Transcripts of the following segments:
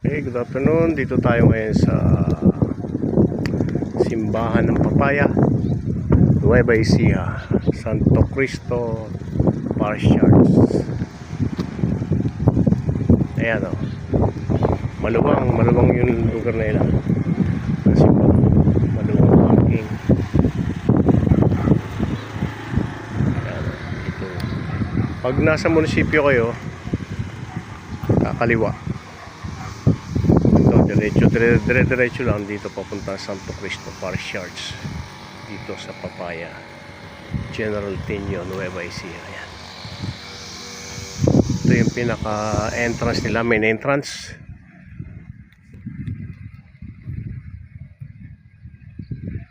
Okay, good afternoon. Dito tayo ngayon sa simbahan ng Papaya, Nueva Ecija, Santo Cristo Parish Church. Ayan o, maluwang yung lugar na ilan. Maluwang parking. Ayan o, dito. Pag nasa munisipyo kayo, kakaliwa. Diretso lang dito papunta sa Santo Cristo Parish Church, dito sa Papaya, General Tinio, Nueva Ecija. Ayan. Ito yung pinaka entrance nila, main entrance.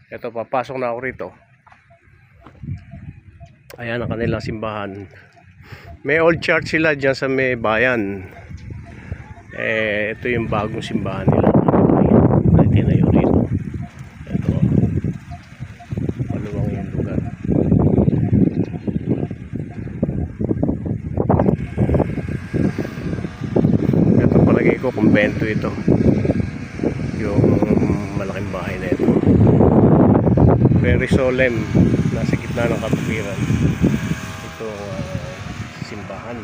Ito, papasok na ako rito. Ayan ang kanilang simbahan. May old church sila dyan sa may bayan. Ito yung bagong simbahan nila. Tinayo rito. Ito, maluwang yung lugar. Ito palagay ko kumbento ito, yung malaking bahay na ito. Very solemn, nasa gitna ng kapaligiran. Ito simbahan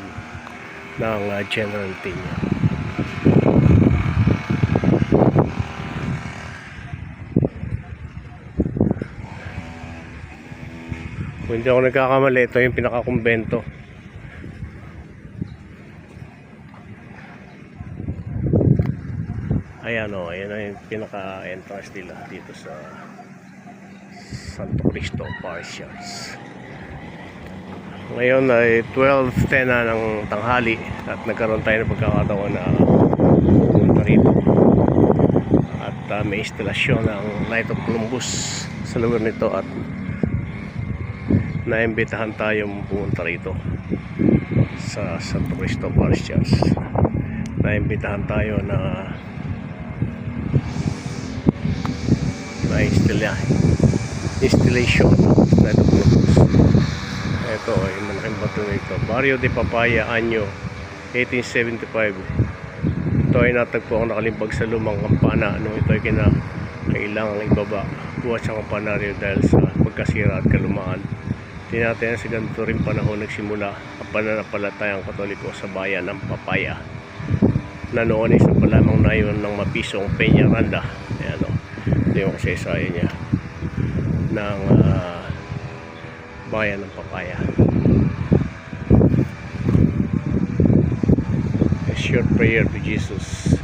ng General Tinio. Kung hindi ako nagkakamali, ito yung pinakakumbento. Ayan o, ayan na yung pinaka-entrance nila dito sa Santo Cristo Parish Church. Ngayon ay 12:10 na ng tanghali at nagkaroon tayo ng pagkakataon na pumunta rito. At may instalasyon ng Light of Columbus sa lugar nito at naimbitahan tayong pumunta rito sa Santo Cristo Parish Church. Naimbitahan tayo na installation na ito. Ito ay malaking bato nito, Barrio de Papaya, anyo 1875. Ito ay natagpo ang nakalimbag sa lumang kampana nung ito ay kailangang ibaba buhat sa kampanaryo dahil sa pagkasira at kalumaan. Tinatayan sa ganito rin panahon nagsimula ang pananampalatayang Katoliko sa bayan ng Papaya, na noon ay isa pa lamang na yun ng mapisong Peñaranda. Ayan o, ito yung kasaysayan niya ng bayan ng Papaya. A short prayer to Jesus.